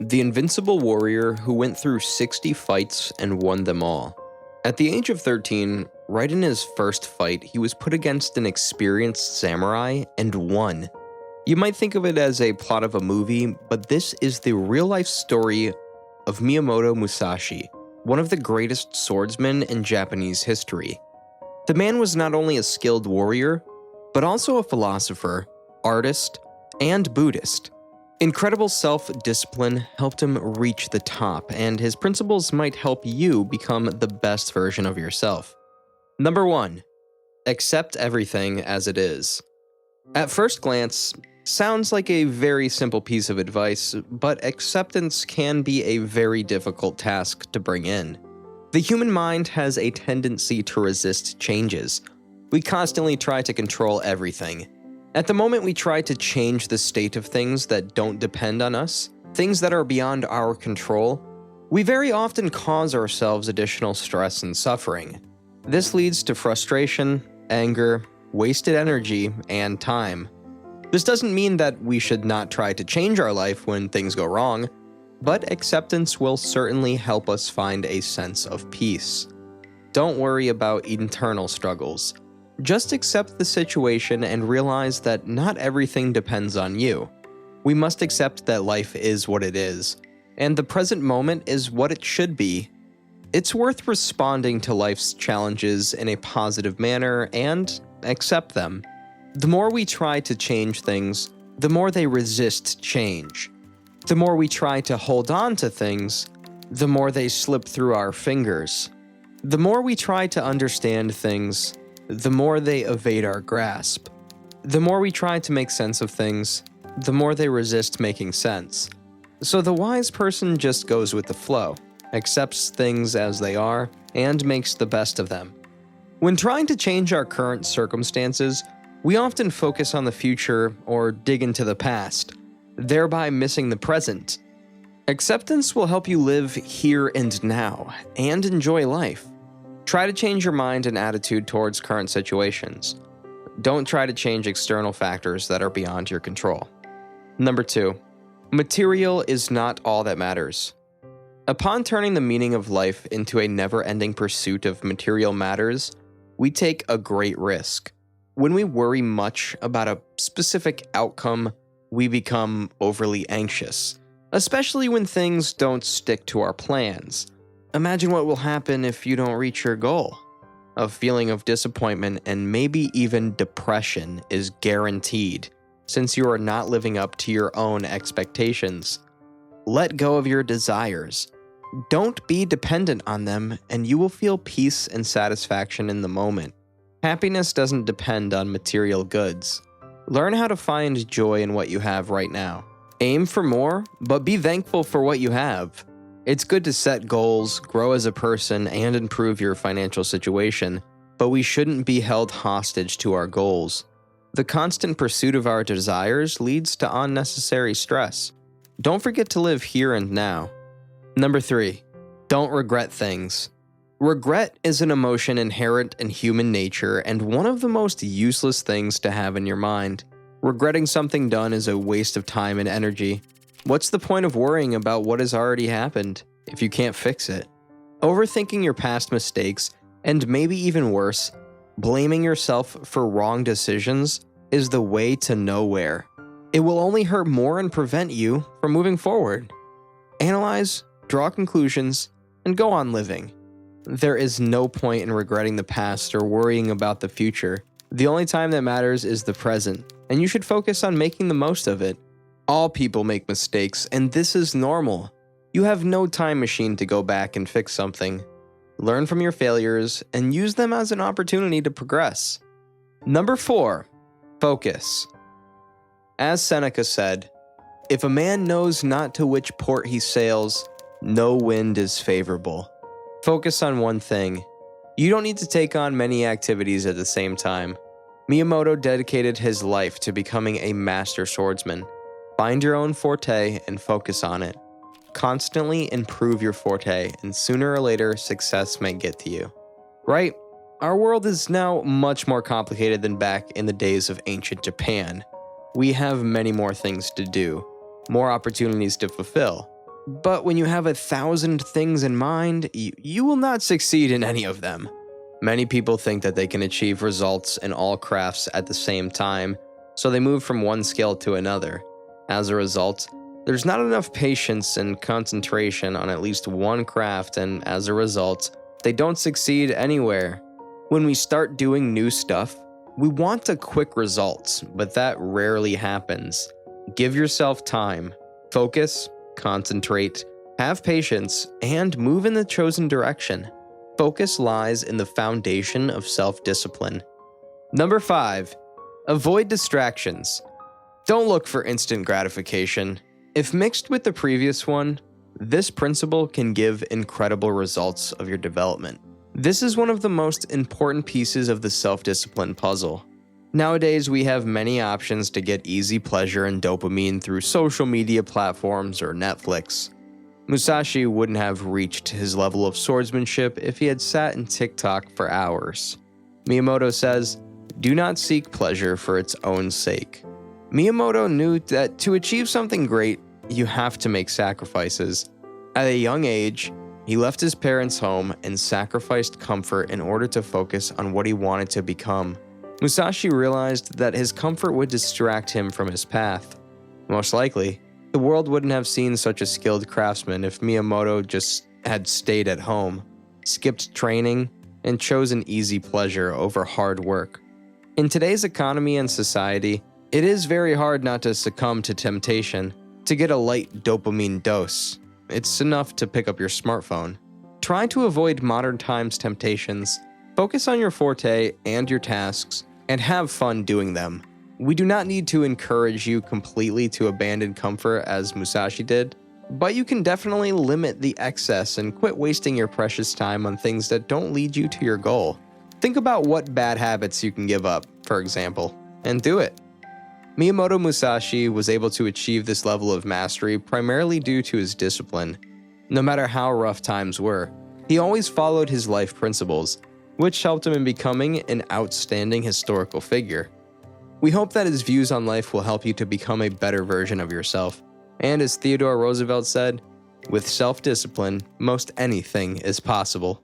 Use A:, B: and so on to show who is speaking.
A: the invincible warrior who went through 60 fights and won them all. At the age of 13, right in his first fight, he was put against an experienced samurai and won. You might think of it as a plot of a movie, but this is the real-life story of Miyamoto Musashi, one of the greatest swordsmen in Japanese history. The man was not only a skilled warrior, but also a philosopher, artist, and Buddhist. Incredible self-discipline helped him reach the top, and his principles might help you become the best version of yourself. Number 1. Accept everything as it is. At first glance, sounds like a very simple piece of advice, but acceptance can be a very difficult task to bring in. The human mind has a tendency to resist changes. We constantly try to control everything. At the moment we try to change the state of things that don't depend on us, things that are beyond our control, we very often cause ourselves additional stress and suffering. This leads to frustration, anger, wasted energy, and time. This doesn't mean that we should not try to change our life when things go wrong, but acceptance will certainly help us find a sense of peace. Don't worry about internal struggles. Just accept the situation and realize that not everything depends on you. We must accept that life is what it is, and the present moment is what it should be. It's worth responding to life's challenges in a positive manner and accept them. The more we try to change things, the more they resist change. The more we try to hold on to things, the more they slip through our fingers. The more we try to understand things, the more they evade our grasp. The more we try to make sense of things, the more they resist making sense. So the wise person just goes with the flow, accepts things as they are, and makes the best of them. When trying to change our current circumstances, we often focus on the future or dig into the past, thereby missing the present. Acceptance will help you live here and now, and enjoy life. Try to change your mind and attitude towards current situations. Don't try to change external factors that are beyond your control. Number 2. Material is not all that matters. Upon turning the meaning of life into a never-ending pursuit of material matters, we take a great risk. When we worry much about a specific outcome, we become overly anxious, especially when things don't stick to our plans. Imagine what will happen if you don't reach your goal. A feeling of disappointment and maybe even depression is guaranteed, since you are not living up to your own expectations. Let go of your desires. Don't be dependent on them, and you will feel peace and satisfaction in the moment. Happiness doesn't depend on material goods. Learn how to find joy in what you have right now. Aim for more, but be thankful for what you have. It's good to set goals, grow as a person, and improve your financial situation, but we shouldn't be held hostage to our goals. The constant pursuit of our desires leads to unnecessary stress. Don't forget to live here and now. Number 3. Don't regret things. Regret is an emotion inherent in human nature and one of the most useless things to have in your mind. Regretting something done is a waste of time and energy. What's the point of worrying about what has already happened if you can't fix it? Overthinking your past mistakes, and maybe even worse, blaming yourself for wrong decisions is the way to nowhere. It will only hurt more and prevent you from moving forward. Analyze, draw conclusions, and go on living. There is no point in regretting the past or worrying about the future. The only time that matters is the present, and you should focus on making the most of it. All people make mistakes, and this is normal. You have no time machine to go back and fix something. Learn from your failures and use them as an opportunity to progress. Number 4. Focus. As Seneca said, "If a man knows not to which port he sails, no wind is favorable." Focus on one thing. You don't need to take on many activities at the same time. Miyamoto dedicated his life to becoming a master swordsman. Find your own forte and focus on it. Constantly improve your forte, and sooner or later, success may get to you. Right? Our world is now much more complicated than back in the days of ancient Japan. We have many more things to do, more opportunities to fulfill. But when you have 1,000 things in mind, you will not succeed in any of them. Many people think that they can achieve results in all crafts at the same time, so they move from one skill to another. As a result, there's not enough patience and concentration on at least one craft, and as a result, they don't succeed anywhere. When we start doing new stuff, we want a quick results, but that rarely happens. Give yourself time, focus, concentrate, have patience, and move in the chosen direction. Focus lies in the foundation of self-discipline. Number 5. Avoid distractions. Don't look for instant gratification. If mixed with the previous one, this principle can give incredible results of your development. This is one of the most important pieces of the self-discipline puzzle. Nowadays, we have many options to get easy pleasure and dopamine through social media platforms or Netflix. Musashi wouldn't have reached his level of swordsmanship if he had sat in TikTok for hours. Miyamoto says, "Do not seek pleasure for its own sake." Miyamoto knew that to achieve something great, you have to make sacrifices. At a young age, he left his parents' home and sacrificed comfort in order to focus on what he wanted to become. Musashi realized that his comfort would distract him from his path. Most likely, the world wouldn't have seen such a skilled craftsman if Miyamoto just had stayed at home, skipped training, and chosen easy pleasure over hard work. In today's economy and society, it is very hard not to succumb to temptation, to get a light dopamine dose. It's enough to pick up your smartphone. Try to avoid modern times temptations, focus on your forte and your tasks, and have fun doing them. We do not need to encourage you completely to abandon comfort as Musashi did, but you can definitely limit the excess and quit wasting your precious time on things that don't lead you to your goal. Think about what bad habits you can give up, for example, and do it. Miyamoto Musashi was able to achieve this level of mastery primarily due to his discipline. No matter how rough times were, he always followed his life principles, which helped him in becoming an outstanding historical figure. We hope that his views on life will help you to become a better version of yourself. And as Theodore Roosevelt said, with self-discipline, most anything is possible.